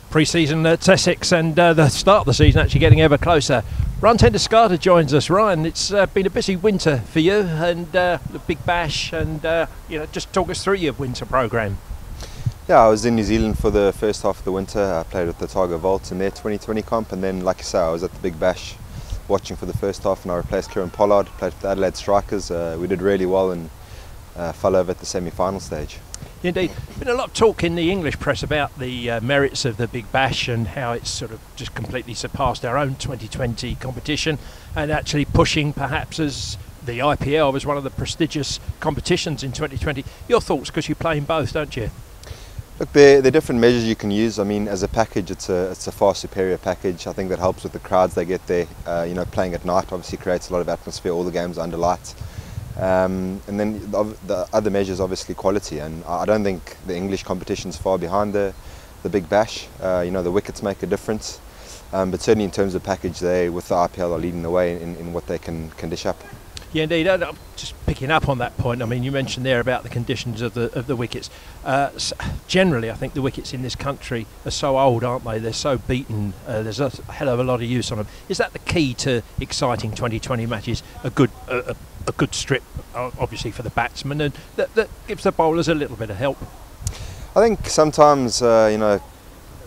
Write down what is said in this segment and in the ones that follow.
Pre-season at Essex and the start of the season actually getting ever closer. Ryan Doeschate joins us. Ryan, it's been a busy winter for you and the Big Bash, and just talk us through your winter programme. Yeah, I was in New Zealand for the first half of the winter. I played with the Otago Volts in their 2020 comp, and then, like you say, I was at the Big Bash watching for the first half, and I replaced Kieran Pollard, played for the Adelaide Strikers. We did really well and fell over at the semi-final stage. Indeed. Been a lot of talk in the English press about the merits of the Big Bash and how it's sort of just completely surpassed our own 2020 competition, and actually pushing perhaps as the IPL was one of the prestigious competitions in 2020. Your thoughts, because you play in both, don't you? Look, there are different measures you can use. I mean, as a package, it's a far superior package. I think that helps with the crowds they get there. Playing at night obviously creates a lot of atmosphere. All the games are under lights. And then the other measure is obviously quality, and I don't think the English competition's far behind the Big Bash. The wickets make a difference, but certainly in terms of package, they with the IPL are leading the way in what they can dish up. Yeah, indeed. I'm just picking up on that point. I mean, you mentioned there about the conditions of the wickets. Generally, I think the wickets in this country are so old, aren't they? They're so beaten. There's a hell of a lot of use on them. Is that the key to exciting 2020 matches? A good strip, obviously, for the batsmen, and that gives the bowlers a little bit of help. I think sometimes,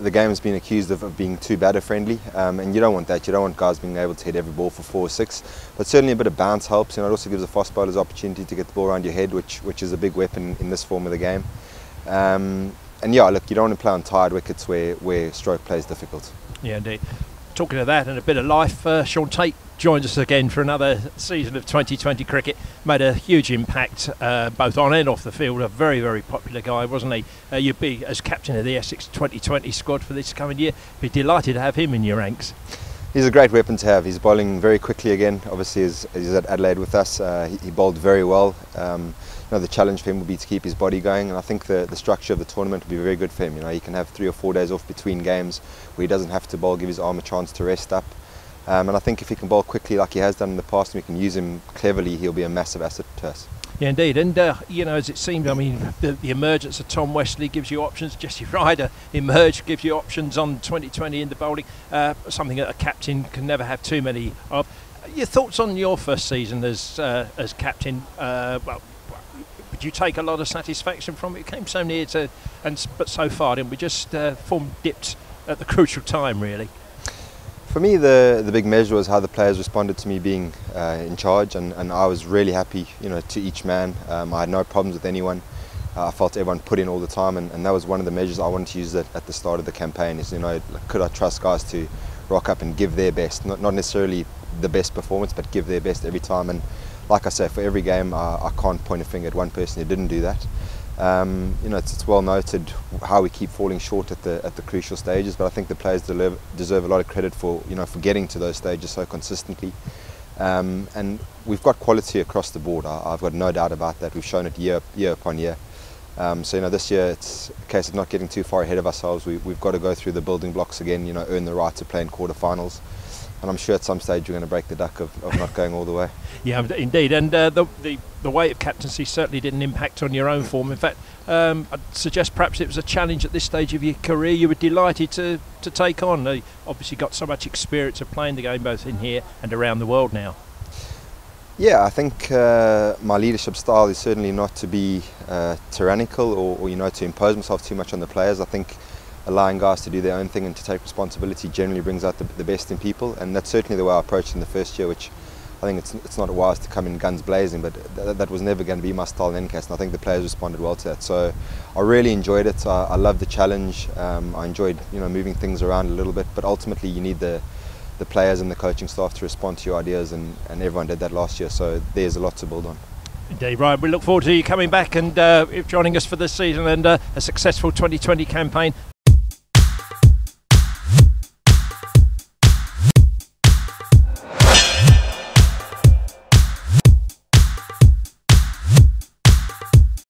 the game has been accused of being too batter friendly, and you don't want that. You don't want guys being able to hit every ball for 4 or 6, but certainly a bit of bounce helps. It also gives the fast bowlers opportunity to get the ball around your head, which is a big weapon in this form of the game. And yeah, look, you don't want to play on tired wickets where stroke play is difficult. Yeah, indeed. Talking of that and a bit of life, Sean Tate joins us again for another season of 2020 cricket. Made a huge impact both on and off the field. A very, very popular guy, wasn't he? You'd be, as captain of the Essex 2020 squad for this coming year, be delighted to have him in your ranks. He's a great weapon to have. He's bowling very quickly again. Obviously, he's at Adelaide with us. He bowled very well. The challenge for him will be to keep his body going, and I think the structure of the tournament will be very good for him. He can have 3 or 4 days off between games where he doesn't have to bowl, give his arm a chance to rest up. And I think if he can bowl quickly like he has done in the past, and we can use him cleverly, he'll be a massive asset to us. Yeah, indeed. And, as it seemed, I mean, the emergence of Tom Westley gives you options. Jesse Ryder emerged, gives you options on 2020 in the bowling, something that a captain can never have too many of. Your thoughts on your first season as captain? Did you take a lot of satisfaction from it? It came so near to, but so far didn't we? Just form dipped at the crucial time, really. For me, the big measure was how the players responded to me being in charge, and I was really happy, to each man. I had no problems with anyone. I felt everyone put in all the time, and that was one of the measures I wanted to use at the start of the campaign. Is could I trust guys to rock up and give their best, not necessarily the best performance, but give their best every time. And like I say, for every game, I can't point a finger at one person who didn't do that. It's well noted how we keep falling short at the crucial stages, but I think the players deserve a lot of credit for for getting to those stages so consistently. And we've got quality across the board. I've got no doubt about that. We've shown it year upon year. This year it's a case of not getting too far ahead of ourselves. We've got to go through the building blocks again. Earn the right to play in quarterfinals. And I'm sure at some stage we're going to break the duck of not going all the way. Yeah, indeed. And the weight of captaincy certainly didn't impact on your own form. In fact, I'd suggest perhaps it was a challenge at this stage of your career you were delighted to take on. You obviously got so much experience of playing the game both in here and around the world now. Yeah, I think my leadership style is certainly not to be tyrannical or to impose myself too much on the players. I think allowing guys to do their own thing and to take responsibility generally brings out the best in people, and that's certainly the way I approached in the first year, which I think it's not wise to come in guns blazing, but that was never going to be my style in any case, and I think the players responded well to that. So I really enjoyed it. I loved the challenge. I enjoyed moving things around a little bit, but ultimately you need the players and the coaching staff to respond to your ideas, and everyone did that last year, so there's a lot to build on. Indeed, Ryan. We look forward to you coming back and joining us for this season and a successful 2020 campaign.